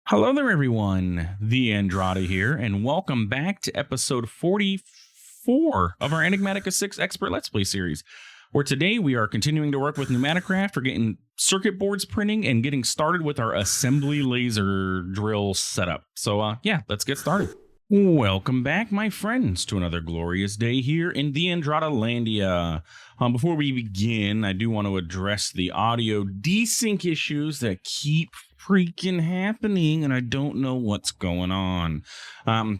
Hello there, everyone. TheAndrata here, and welcome back to episode 44 of our Enigmatica 6 Expert Let's Play series, where today we are continuing to work with Pneumatic Craft. We're getting circuit boards printing and getting started with our assembly laser drill setup. So, yeah, let's get started. Welcome back, my friends, to another glorious day here in TheAndrata Landia. Before we begin, I do want to address the audio desync issues that keep freaking happening, and I don't know what's going on.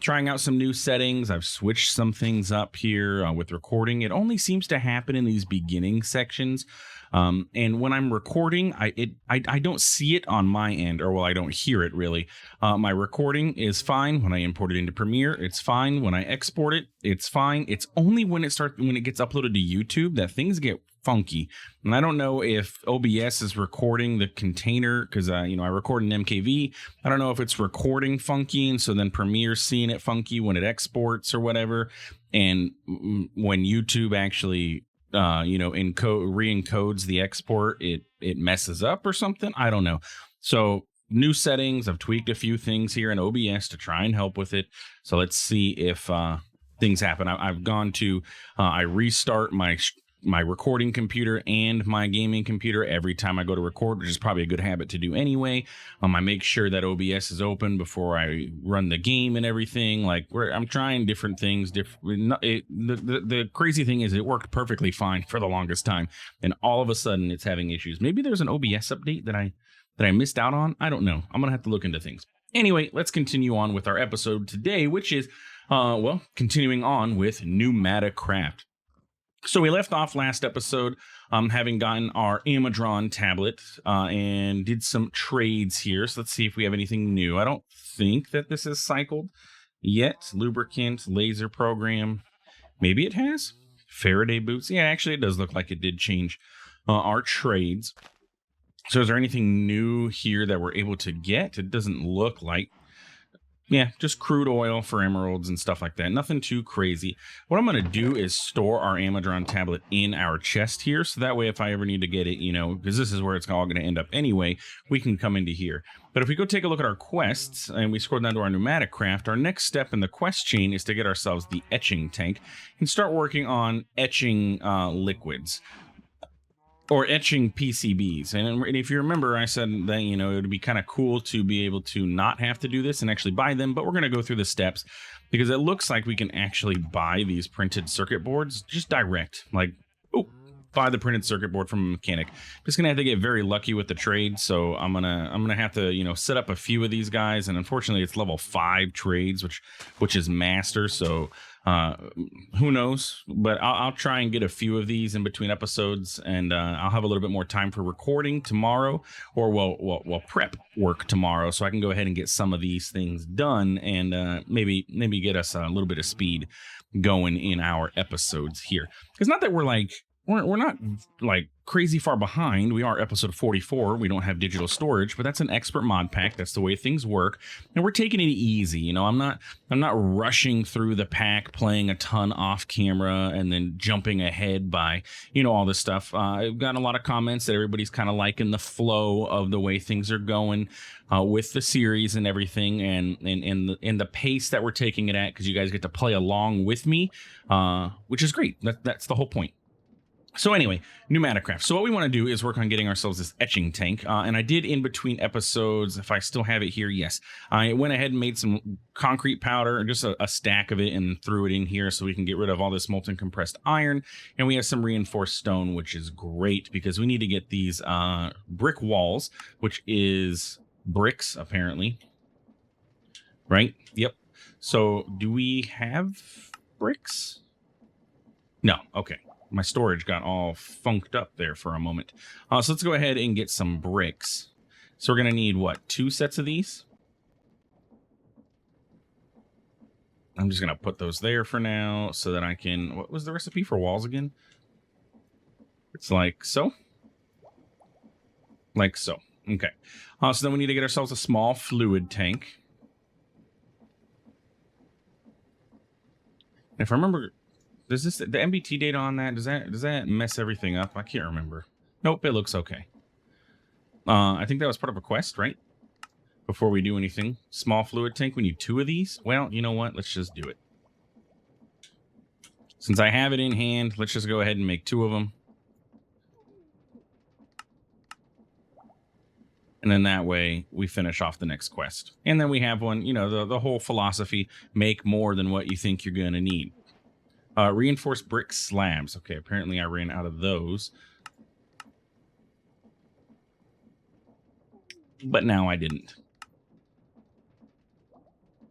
Trying out some new settings. I've switched some things up here with recording. It only seems to happen in these beginning sections. And when I'm recording, I don't see it on my end, or well, I don't hear it really. My recording is fine when I import it into Premiere. It's fine when I export it. It's fine. It's only when it gets uploaded to YouTube that things get funky. And I don't know if OBS is recording the container because I record in MKV. I don't know if it's recording funky, and so then Premiere's seeing it funky when it exports or whatever. And when YouTube actually re-encodes the export, it messes up or something. I don't know. So new settings. I've tweaked a few things here in OBS to try and help with it. So let's see if things happen. I've gone to I restart my recording computer and my gaming computer every time I go to record, which is probably a good habit to do anyway. I make sure that OBS is open before I run the game and everything. I'm trying different things. The crazy thing is it worked perfectly fine for the longest time, and all of a sudden it's having issues. Maybe there's an OBS update that I missed out on. I don't know. I'm gonna have to look into things. Anyway, let's continue on with our episode today, which is continuing on with Pneumatic Craft. So we left off last episode having gotten our Amazon tablet and did some trades here. So let's see if we have anything new. I don't think that this is cycled yet. Lubricant, laser program. Maybe it has. Faraday boots. Yeah, actually it does look like it did change our trades. So is there anything new here that we're able to get? It doesn't look like. Yeah, just crude oil for emeralds and stuff like that. Nothing too crazy. What I'm going to do is store our Amazon tablet in our chest here. So that way, if I ever need to get it, because this is where it's all going to end up anyway, we can come into here. But if we go take a look at our quests and we scroll down to our Pneumatic Craft, our next step in the quest chain is to get ourselves the Etching Tank and start working on etching liquids. Or etching PCBs. And if you remember, I said that, it would be kind of cool to be able to not have to do this and actually buy them, but we're going to go through the steps because it looks like we can actually buy these printed circuit boards just direct. Buy the printed circuit board from a mechanic. Just gonna have to get very lucky with the trade, so I'm gonna have to set up a few of these guys, and unfortunately it's level 5 trades, which is master. So who knows? But I'll try and get a few of these in between episodes, and I'll have a little bit more time for recording tomorrow, or we'll prep work tomorrow, so I can go ahead and get some of these things done, and maybe get us a little bit of speed going in our episodes here. Because not that we're not like crazy far behind. We are episode 44. We don't have digital storage, but that's an expert mod pack. That's the way things work. And we're taking it easy. I'm not rushing through the pack, playing a ton off camera and then jumping ahead by, all this stuff. I've gotten a lot of comments that everybody's kind of liking the flow of the way things are going with the series and everything, and in the pace that we're taking it at, because you guys get to play along with me, which is great. That's the whole point. So anyway, Pneumatic Craft. So what we want to do is work on getting ourselves this etching tank. And I did in between episodes, if I still have it here, yes. I went ahead and made some concrete powder, just a stack of it, and threw it in here so we can get rid of all this molten compressed iron. And we have some reinforced stone, which is great because we need to get these brick walls, which is bricks, apparently. Right? Yep. So do we have bricks? No. Okay. My storage got all funked up there for a moment. So let's go ahead and get some bricks. So we're going to need, what, 2 sets of these? I'm just going to put those there for now so that I can... What was the recipe for walls again? It's like so. Like so. Okay. So then we need to get ourselves a small fluid tank. If I remember... Does the MBT data on that, does that mess everything up? I can't remember. Nope, it looks okay. I think that was part of a quest, right? before we do anything. Small fluid tank. We need 2 of these. Well, you know what? Let's just do it. Since I have it in hand, let's just go ahead and make 2 of them. And then that way we finish off the next quest. And then we have one, you know, the whole philosophy, make more than what you think you're going to need. Reinforced brick slabs. Okay, apparently I ran out of those. But now I didn't.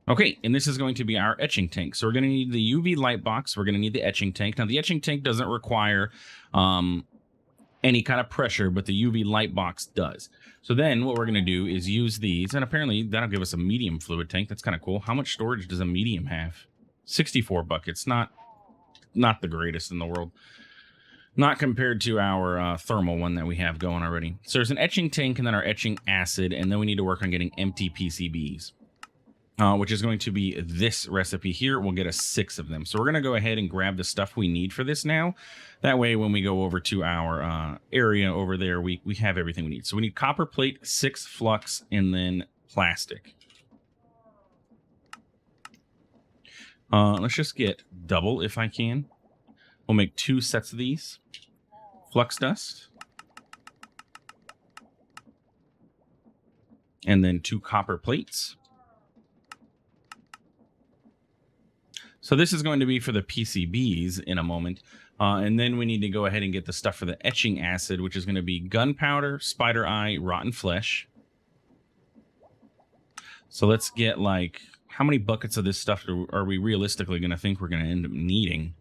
Okay, and this is going to be our etching tank. So we're going to need the UV light box. We're going to need the etching tank. Now, the etching tank doesn't require any kind of pressure, but the UV light box does. So then what we're going to do is use these, and apparently that'll give us a medium fluid tank. That's kind of cool. How much storage does a medium have? 64 buckets. Not the greatest in the world. Not compared to our thermal one that we have going already. So there's an etching tank and then our etching acid, and then we need to work on getting empty PCBs. Which is going to be this recipe here. We'll get us 6 of them. So we're going to go ahead and grab the stuff we need for this now. That way, when we go over to our area over there, we have everything we need. So we need copper plate, 6 flux, and then plastic. Let's just get double if I can. We'll make 2 sets of these. Flux dust. And then 2 copper plates. So this is going to be for the PCBs in a moment. And then we need to go ahead and get the stuff for the etching acid, which is going to be gunpowder, spider eye, rotten flesh. So let's get like, how many buckets of this stuff are we realistically going to think we're going to end up needing?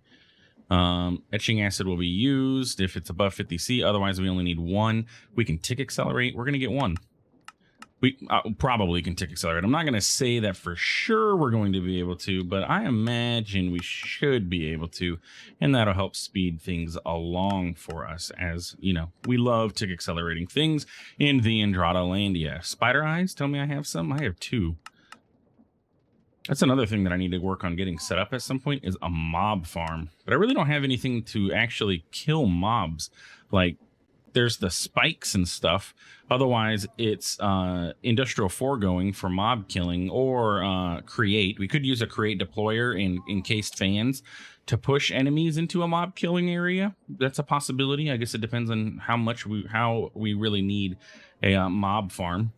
Etching acid will be used if it's above 50C. Otherwise, we only need 1. We can tick accelerate. We're going to get 1. We probably can tick accelerate. I'm not going to say that for sure we're going to be able to, but I imagine we should be able to, and that'll help speed things along for us, as, you know, we love tick accelerating things in the TheAndrata land. Yeah. Spider eyes, tell me I have some. I have 2. That's another thing that I need to work on getting set up at some point, is a mob farm. But I really don't have anything to actually kill mobs. Like, there's the spikes and stuff. Otherwise, it's industrial foregoing for mob killing, or create. We could use a create deployer and encased fans to push enemies into a mob killing area. That's a possibility. I guess it depends on how we really need a mob farm.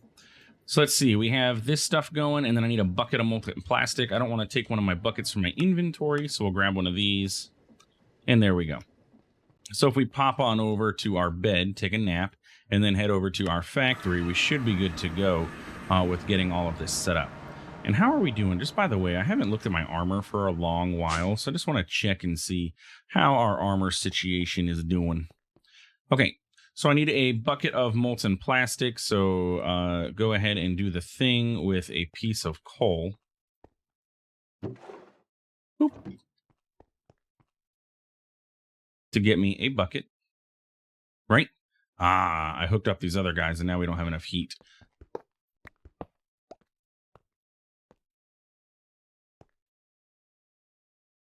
So let's see. We have this stuff going, and then I need a bucket of molten plastic. I don't want to take one of my buckets from my inventory, so we'll grab one of these. And there we go. So if we pop on over to our bed, take a nap, and then head over to our factory, we should be good to go with getting all of this set up. And how are we doing? Just by the way, I haven't looked at my armor for a long while, so I just want to check and see how our armor situation is doing. Okay, so I need a bucket of molten plastic, so go ahead and do the thing with a piece of coal. Boop. To get me a bucket, right? I hooked up these other guys, and now we don't have enough heat.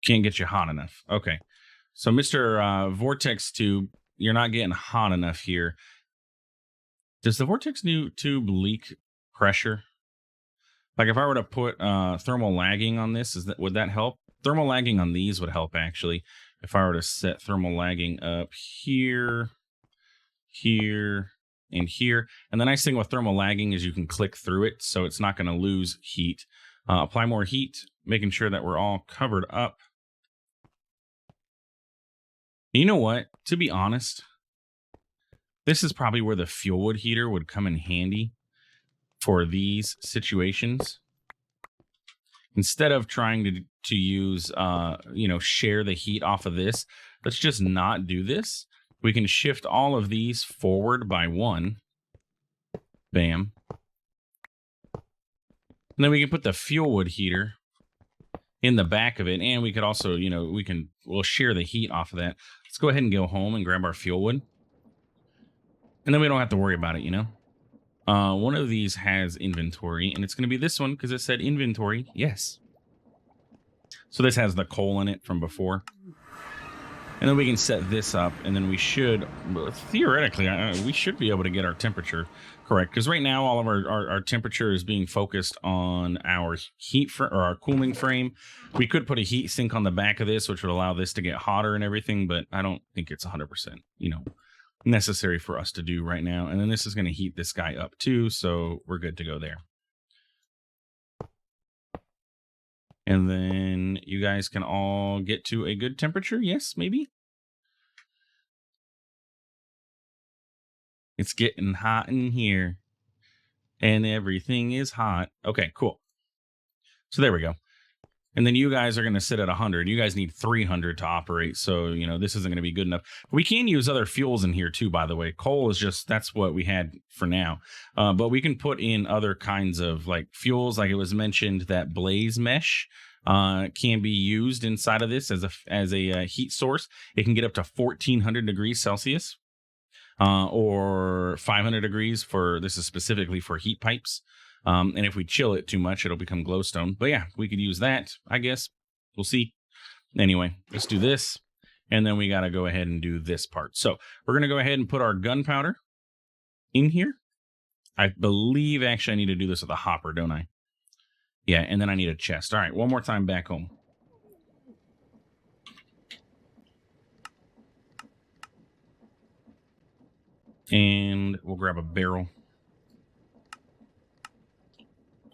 Can't get you hot enough. Okay, so Mr. Vortex Tube, you're not getting hot enough here. Does the Vortex Tube leak pressure? Like, if I were to put thermal lagging on this, would that help? Thermal lagging on these would help, actually. If I were to set thermal lagging up here, here, and here. And the nice thing with thermal lagging is you can click through it, so it's not going to lose heat. Apply more heat, making sure that we're all covered up. You know what? To be honest, this is probably where the fuel wood heater would come in handy for these situations. Instead of trying to use, share the heat off of this, let's just not do this. We can shift all of these forward by 1. Bam. And then we can put the fuel wood heater in the back of it. And we could also, we'll share the heat off of that. Let's go ahead and go home and grab our fuel wood. And then we don't have to worry about it, One of these has inventory, and it's going to be this one because it said inventory. Yes. So this has the coal in it from before. And then we can set this up, and then we should, theoretically, we should be able to get our temperature Correct, because right now all of our temperature is being focused on our or our cooling frame. We could put a heat sink on the back of this, which would allow this to get hotter and everything, but I don't think it's 100%, necessary for us to do right now. And then this is going to heat this guy up too, so we're good to go there. And then you guys can all get to a good temperature. Yes, maybe. It's getting hot in here. And everything is hot. Okay, cool. So there we go. And then you guys are going to sit at 100. You guys need 300 to operate. So, this isn't going to be good enough. We can use other fuels in here too, by the way. Coal is just, that's what we had for now. But we can put in other kinds of like fuels. Like it was mentioned that blaze mesh can be used inside of this as a heat source. It can get up to 1400 degrees Celsius or 500 degrees this is specifically for heat pipes. And if we chill it too much, it'll become glowstone. But yeah, we could use that, I guess. We'll see. Anyway, let's do this. And then we got to go ahead and do this part. So we're going to go ahead and put our gunpowder in here. I believe actually I need to do this with a hopper, don't I? Yeah, and then I need a chest. All right, one more time back home. And we'll grab a barrel.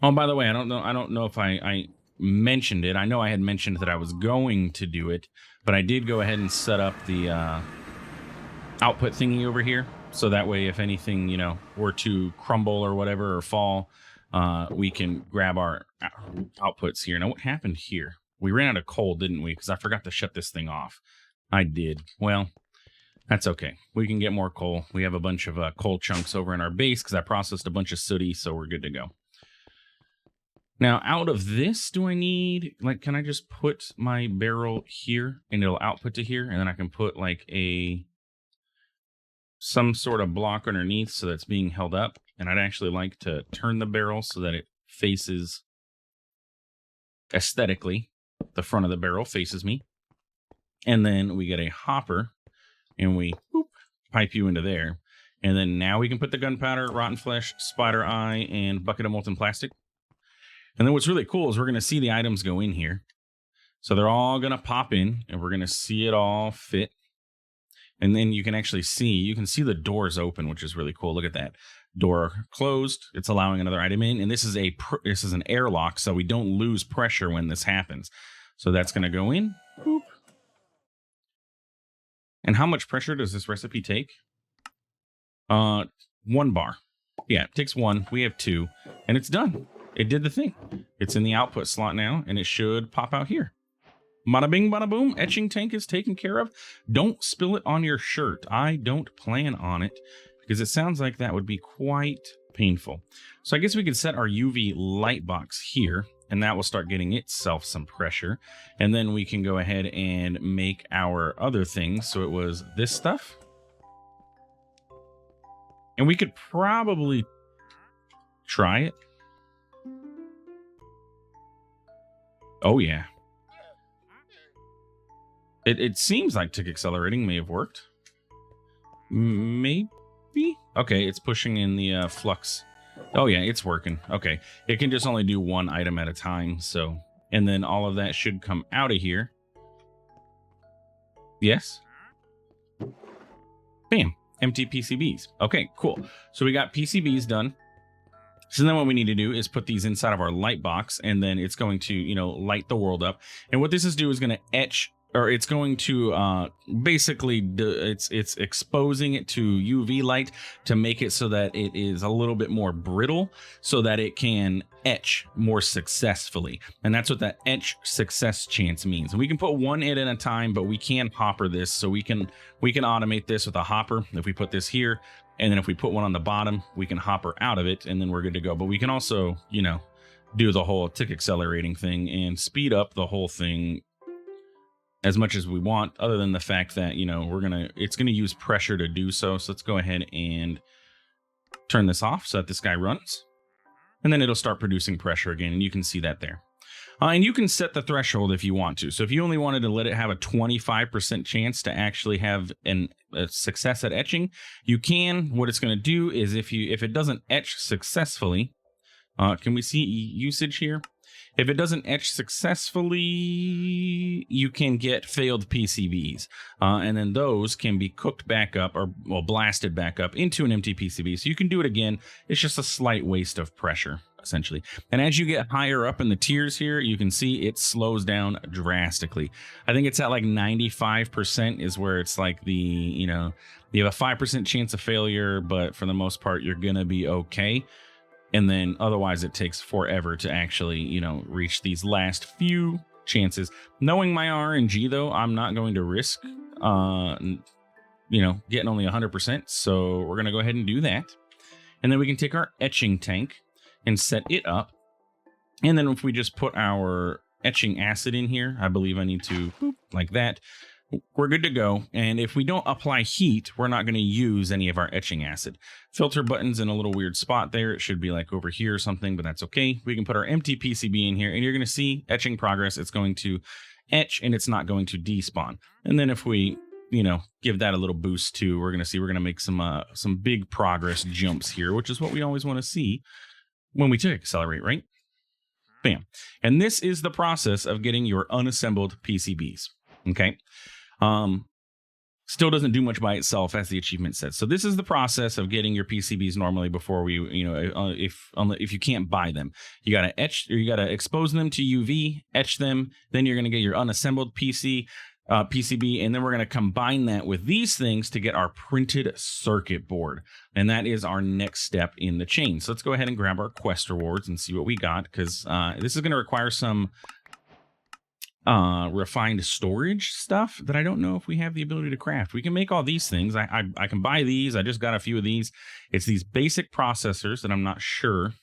Oh, by the way, I don't know if I mentioned it. I know I had mentioned that I was going to do it, but I did go ahead and set up the output thingy over here. So that way, if anything, were to crumble or whatever or fall, we can grab our outputs here. Now, what happened here? We ran out of coal, didn't we? Because I forgot to shut this thing off. I did. Well, that's okay. We can get more coal. We have a bunch of coal chunks over in our base because I processed a bunch of sooty, so we're good to go. Now, out of this, do I need, can I just put my barrel here and it'll output to here? And then I can put some sort of block underneath so that's being held up. And I'd actually like to turn the barrel so that it faces aesthetically. The front of the barrel faces me. And then we get a hopper and we pipe you into there. And then now we can put the gunpowder, rotten flesh, spider eye, and bucket of molten plastic. And then what's really cool is we're going to see the items go in here. So they're all going to pop in and we're going to see it all fit. And then you can actually see the doors open, which is really cool. Look at that. Door closed. It's allowing another item in. And this is an airlock, so we don't lose pressure when this happens. So that's going to go in. Boop. And how much pressure does this recipe take? 1 bar. Yeah, it takes 1. We have 2. And it's done. It did the thing. It's in the output slot now, and it should pop out here. Bada bing, bada boom. Etching tank is taken care of. Don't spill it on your shirt. I don't plan on it because it sounds like that would be quite painful. So I guess we could set our UV light box here, and that will start getting itself some pressure. And then we can go ahead and make our other things. So it was this stuff. And we could probably try it. Oh, yeah. It seems like tick accelerating may have worked. Maybe? Okay, it's pushing in the flux. Oh, yeah, it's working. Okay, it can just only do 1 item at a time. So, and then all of that should come out of here. Yes? Bam. Empty PCBs. Okay, cool. So we got PCBs done. So then what we need to do is put these inside of our light box, and then it's going to, light the world up. And what this is going to etch, or it's going to basically, it's exposing it to UV light to make it so that it is a little bit more brittle so that it can etch more successfully. And that's what that etch success chance means. And we can put 1 in at a time, but we can hopper this. So we can automate this with a hopper. If we put this here, and then if we put 1 on the bottom, we can hopper out of it, and then we're good to go. But we can also, do the whole tick accelerating thing and speed up the whole thing as much as we want, other than the fact that, it's going to use pressure to do so. So let's go ahead and turn this off so that this guy runs. And then it'll start producing pressure again, and you can see that there. And you can set the threshold if you want to. So if you only wanted to let it have a 25% chance to actually have a success at etching, you can. What it's going to do is if it doesn't etch successfully, can we see usage here? If it doesn't etch successfully, you can get failed PCBs. And then those can be cooked back up or blasted back up into an empty PCB. So you can do it again. It's just a slight waste of pressure, essentially. And as you get higher up in the tiers here, you can see it slows down drastically. I think it's at like 95% is where it's like you have a 5% chance of failure, but for the most part, you're going to be okay. And then otherwise it takes forever to actually, reach these last few chances. Knowing my RNG though, I'm not going to risk, getting only 100%. So we're going to go ahead and do that. And then we can take our etching tank and set it up. And then if we just put our etching acid in here, I believe I need to boop, like that. We're good to go. And if we don't apply heat, we're not going to use any of our etching acid. Filter button's in a little weird spot there. It should be like over here or something, but that's okay. We can put our empty PCB in here and you're going to see etching progress. It's going to etch and it's not going to despawn. And then if we, give that a little boost too, we're going to make some big progress jumps here, which is what we always want to see when we take accelerate, right? Bam. And this is the process of getting your unassembled PCBs. Okay. Still doesn't do much by itself, as the achievement says. So this is the process of getting your PCBs normally before we, if you can't buy them, you got to etch or you got to expose them to UV, etch them. Then you're going to get your unassembled PCB, and then we're going to combine that with these things to get our printed circuit board. And that is our next step in the chain. So let's go ahead and grab our quest rewards and see what we got, because this is going to require some refined storage stuff that I don't know if we have the ability to craft. We can make all these things. I can buy these. I just got a few of these. It's these basic processors that I'm not sure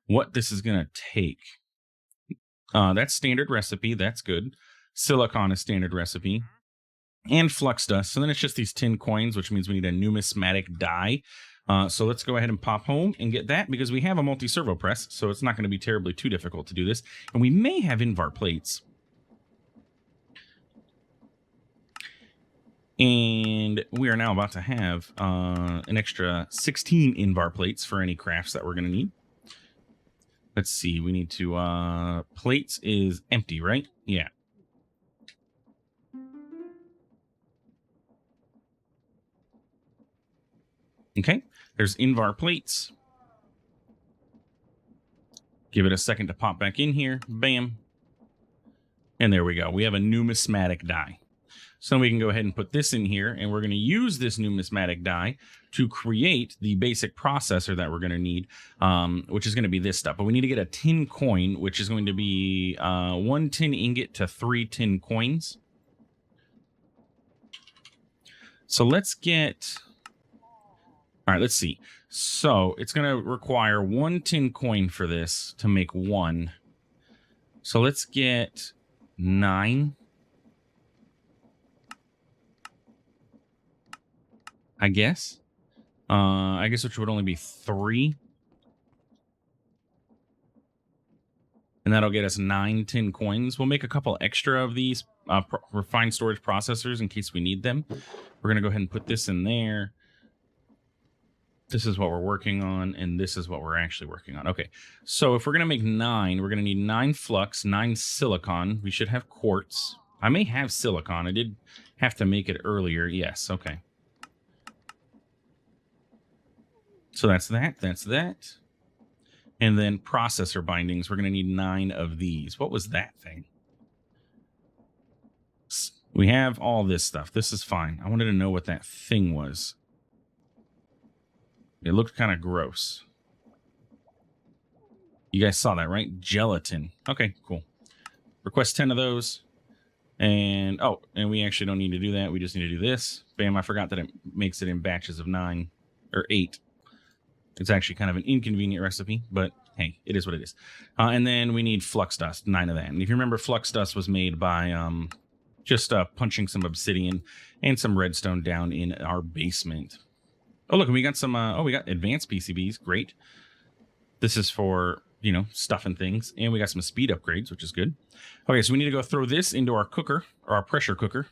what this is going to take. That's standard recipe. That's good. Silicon is standard recipe. And flux dust. So then it's just these tin coins, which means we need a numismatic die. So let's go ahead and pop home and get that, because we have a multi-servo press, so it's not going to be terribly too difficult to do this. And we may have Invar plates. And we are now about to have an extra 16 Invar plates for any crafts that we're going to need. Let's see. We need to... plates is empty, right? Yeah. Okay. There's Invar plates. Give it a second to pop back in here. Bam. And there we go. We have a numismatic die. So we can go ahead and put this in here, and we're going to use this numismatic die to create the basic processor that we're going to need, which is going to be this stuff. But we need to get a tin coin, which is going to be 1 tin ingot to 3 tin coins. So let's get... All right, let's see. So it's going to require 1 tin coin for this to make 1. So let's get 9. I guess which would only be 3. And that'll get us 9 tin coins. We'll make a couple extra of these refined storage processors in case we need them. We're going to go ahead and put this in there. This is what we're working on, and this is what we're actually working on. Okay, so if we're going to make 9, we're going to need 9 flux, 9 silicon. We should have quartz. I may have silicon. I did have to make it earlier. Yes, okay. So that's that. And then processor bindings, we're going to need 9 of these. What was that thing? We have all this stuff. This is fine. I wanted to know what that thing was. It looked kind of gross. You guys saw that, right? Gelatin. Okay, cool. Request 10 of those. And, and we actually don't need to do that. We just need to do this. Bam, I forgot that it makes it in batches of 9 or 8. It's actually kind of an inconvenient recipe, but hey, it is what it is. And then we need flux dust, 9 of that. And if you remember, flux dust was made by just punching some obsidian and some redstone down in our basement. Oh, look, we got some, we got advanced PCBs. Great. This is for you know, stuffing things. And we got some speed upgrades, which is good. Okay, so we need to go throw this into our cooker, or our pressure cooker,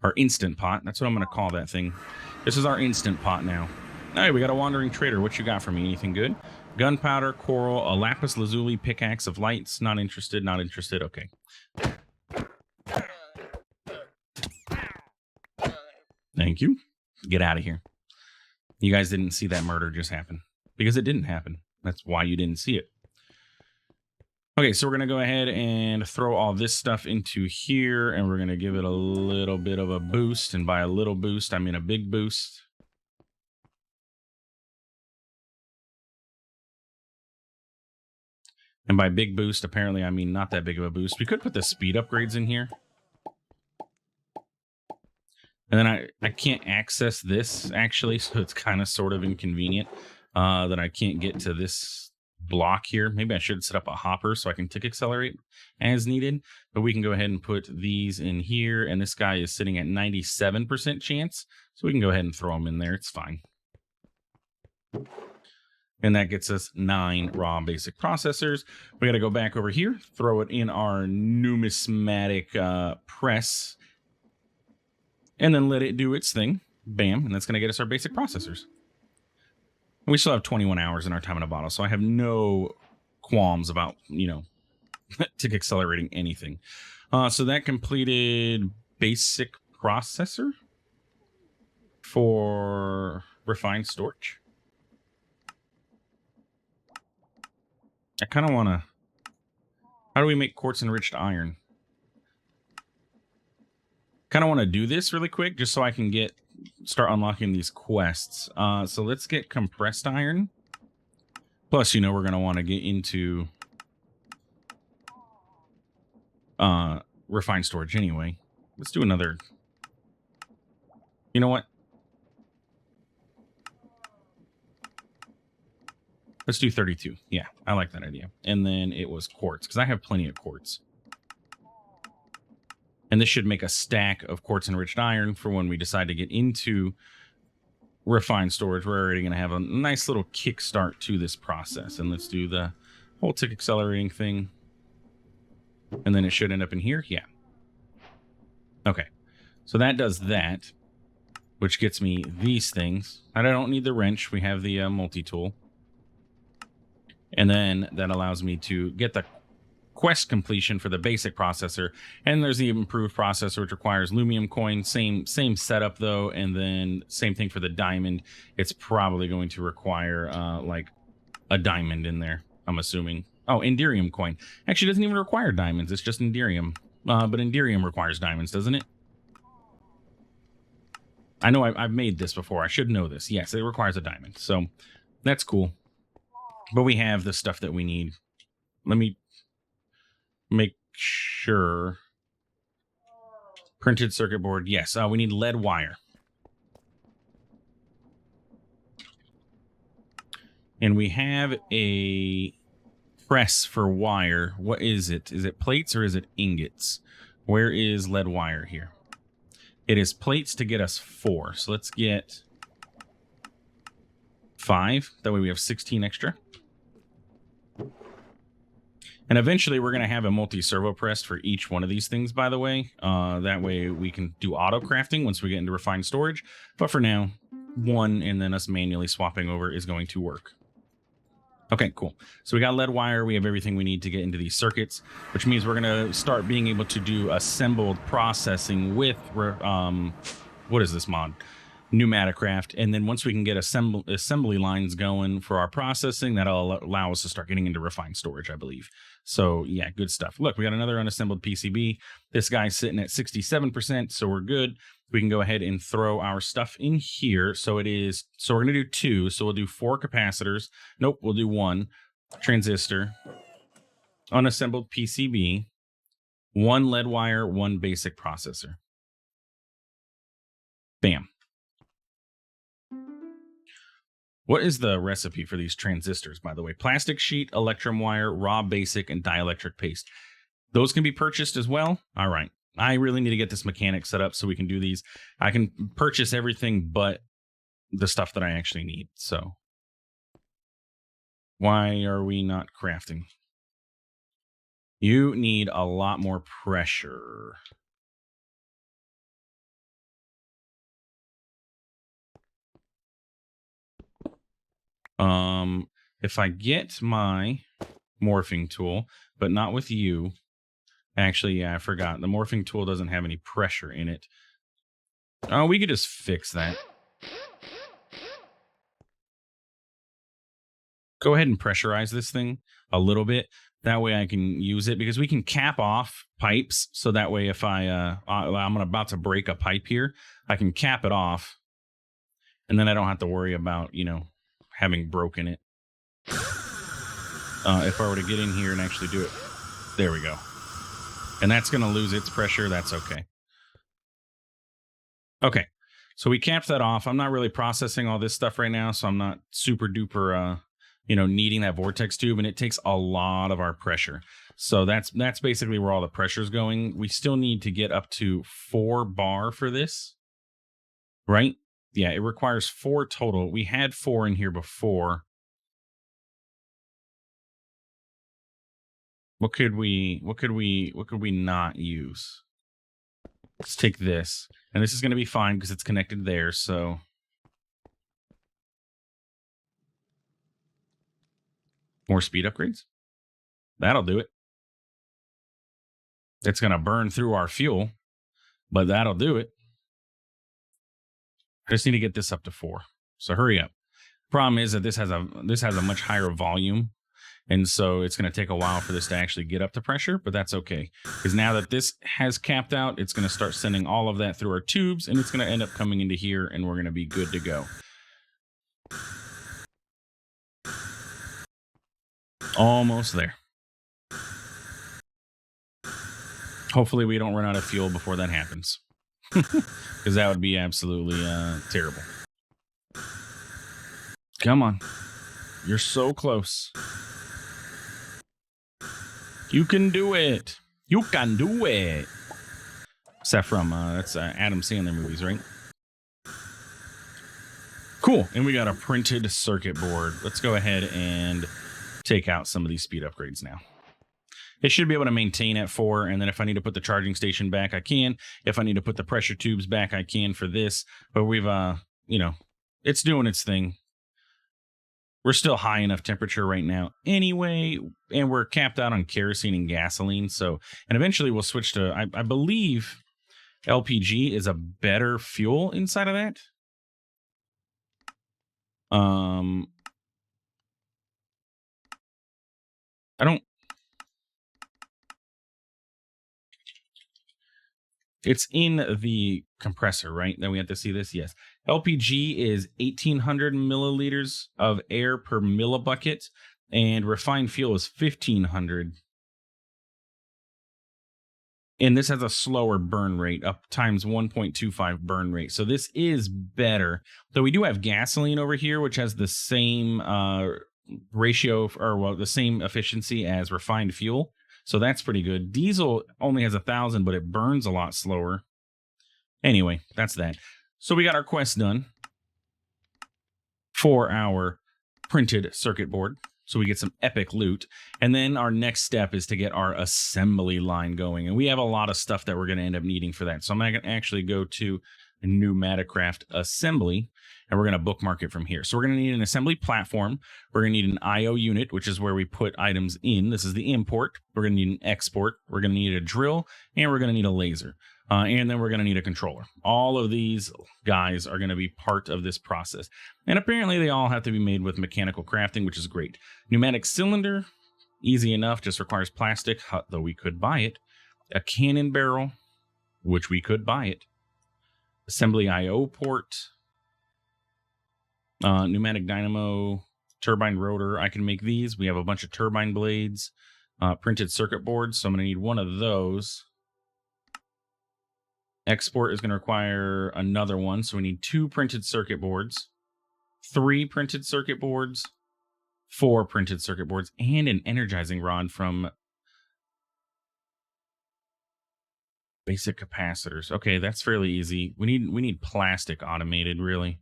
our instant pot. That's what I'm going to call that thing. This is our instant pot now. All right, we got a wandering trader. What you got for me? Anything good? Gunpowder, coral, a lapis lazuli, pickaxe of lights. Not interested, not interested. Okay. Thank you. Get out of here. You guys didn't see that murder just happen. Because it didn't happen. That's why you didn't see it. Okay, so we're going to go ahead and throw all this stuff into here, and we're going to give it a little bit of a boost. And by a little boost, I mean a big boost. And by big boost, apparently, I mean not that big of a boost. We could put the speed upgrades in here. And then I can't access this, actually, so it's kind of sort of inconvenient that I can't get to this block here. Maybe I should set up a hopper so I can tick accelerate as needed. But we can go ahead and put these in here, and this guy is sitting at 97% chance, so we can go ahead and throw them in there. It's fine. And that gets us 9 raw basic processors. We got to go back over here, throw it in our numismatic press, and then let it do its thing. Bam. And that's going to get us our basic processors. And we still have 21 hours in our time in a bottle, so I have no qualms about, you know, tick accelerating anything. So that completed basic processor for refined storage. I kind of want to... How do we make quartz enriched iron? Kind of want to do this really quick just so I can start unlocking these quests. So let's get compressed iron. Plus, you know, we're going to want to get into refined storage anyway. Let's do another... You know what? Let's do 32. Yeah, I like that idea. And then it was quartz, because I have plenty of quartz. And this should make a stack of quartz-enriched iron for when we decide to get into refined storage. We're already going to have a nice little kickstart to this process. And let's do the whole tick accelerating thing. And then it should end up in here. Yeah. Okay. So that does that, which gets me these things. And I don't need the wrench. We have the multi-tool. And then that allows me to get the quest completion for the basic processor. And there's the improved processor, which requires Lumium coin. Same setup, though. And then same thing for the diamond. It's probably going to require like a diamond in there, I'm assuming. Oh, Enderium coin. Actually, it doesn't even require diamonds. It's just Enderium. But Enderium requires diamonds, doesn't it? I know I've made this before. I should know this. Yes, it requires a diamond. So that's cool. But we have the stuff that we need. Let me make sure. Printed circuit board. Yes, we need lead wire. And we have a press for wire. What is it? Is it plates or is it ingots? Where is lead wire here? It is plates to get us 4. So let's get 5. That way we have 16 extra. And eventually we're going to have a multi-servo press for each one of these things, by the way. That way we can do auto crafting once we get into refined storage. But for now, 1 and then us manually swapping over is going to work. Okay, cool. So we got lead wire. We have everything we need to get into these circuits, which means we're going to start being able to do assembled processing with, what is this mod? Pneumatic Craft. And then once we can get assembly lines going for our processing, that'll allow us to start getting into refined storage, I believe. So yeah, good stuff. Look, we got another unassembled PCB. This guy's sitting at 67%, so we're good. We can go ahead and throw our stuff in here. So we're going to do 2. So we'll do 4 capacitors. Nope, we'll do 1 transistor, unassembled PCB, 1 lead wire, 1 basic processor. Bam. What is the recipe for these transistors, by the way? Plastic sheet, electrum wire, raw basic, and dielectric paste. Those can be purchased as well? All right. I really need to get this mechanic set up so we can do these. I can purchase everything but the stuff that I actually need. So Why are we not crafting? You need a lot more pressure. If I get my morphing tool, but not with you. Actually, yeah, I forgot. The morphing tool doesn't have any pressure in it. Oh, we could just fix that. Go ahead and pressurize this thing a little bit. That way I can use it because we can cap off pipes. So that way if I'm about to break a pipe here, I can cap it off. And then I don't have to worry about, having broken it. If I were to get in here and actually do it. There we go. And that's going to lose its pressure. That's okay. Okay. So we capped that off. I'm not really processing all this stuff right now, so I'm not super duper needing that vortex tube, and it takes a lot of our pressure. So that's basically where all the pressure is going. We still need to get up to 4 bar for this. Right? Yeah, it requires 4 total. We had 4 in here before. What could we not use? Let's take this. And this is going to be fine because it's connected there, so more speed upgrades. That'll do it. It's going to burn through our fuel, but that'll do it. I just need to get this up to 4. So hurry up. Problem is that this has a much higher volume, and so it's going to take a while for this to actually get up to pressure, but that's okay. Because now that this has capped out, it's going to start sending all of that through our tubes, and it's going to end up coming into here, and we're going to be good to go. Almost there. Hopefully we don't run out of fuel before that happens. Because that would be absolutely terrible. Come on. You're so close. You can do it. You can do it. Is that from, that's Adam Sandler movies, right? Cool. And we got a printed circuit board. Let's go ahead and take out some of these speed upgrades now. It should be able to maintain at 4, and then if I need to put the charging station back, I can. If I need to put the pressure tubes back, I can for this. But we've, it's doing its thing. We're still high enough temperature right now anyway, and we're capped out on kerosene and gasoline. So, and eventually we'll switch to, I believe LPG is a better fuel inside of that. It's in the compressor, right? Then we have to see this. Yes. LPG is 1,800 milliliters of air per millibucket, and refined fuel is 1,500. And this has a slower burn rate, up times 1.25 burn rate. So this is better. Though we do have gasoline over here, which has the same ratio, the same efficiency as refined fuel. So that's pretty good. Diesel only has 1,000, but it burns a lot slower. Anyway, that's that. So we got our quest done for our printed circuit board. So we get some epic loot. And then our next step is to get our assembly line going. And we have a lot of stuff that we're going to end up needing for that. So I'm going to actually go to Pneumatic Craft assembly, and we're going to bookmark it from here. So we're going to need an assembly platform. We're going to need an IO unit, which is where we put items in. This is the import. We're going to need an export. We're going to need a drill, and we're going to need a laser. And then we're going to need a controller. All of these guys are going to be part of this process. And apparently they all have to be made with mechanical crafting, which is great. Pneumatic cylinder, easy enough, just requires plastic, though we could buy it. A cannon barrel, which we could buy it. Assembly IO port. Pneumatic dynamo, turbine rotor. I can make these. We have a bunch of turbine blades. Printed circuit boards, so I'm going to need one of those. Export is going to require another one, so we need 2 printed circuit boards, 3 printed circuit boards, 4 printed circuit boards, and an energizing rod from basic capacitors. Okay, that's fairly easy. We need plastic automated, really.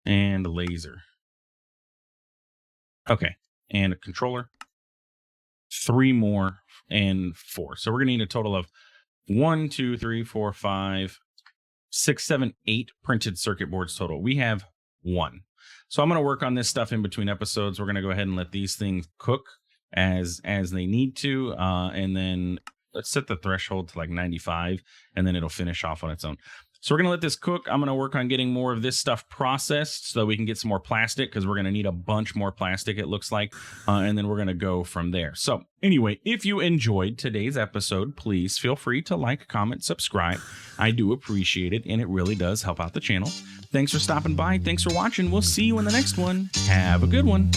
and a laser. Okay, and a controller. 3 more and 4. So we're gonna need a total of 1, 2, 3, 4, 5, 6, 7, 8 printed circuit boards total. We have 1. So I'm going to work on this stuff in between episodes. We're going to go ahead and let these things cook as they need to. And then let's set the threshold to like 95, and then it'll finish off on its own. So we're going to let this cook. I'm going to work on getting more of this stuff processed so that we can get some more plastic, because we're going to need a bunch more plastic, it looks like. And then we're going to go from there. So anyway, if you enjoyed today's episode, please feel free to like, comment, subscribe. I do appreciate it, and it really does help out the channel. Thanks for stopping by. Thanks for watching. We'll see you in the next one. Have a good one.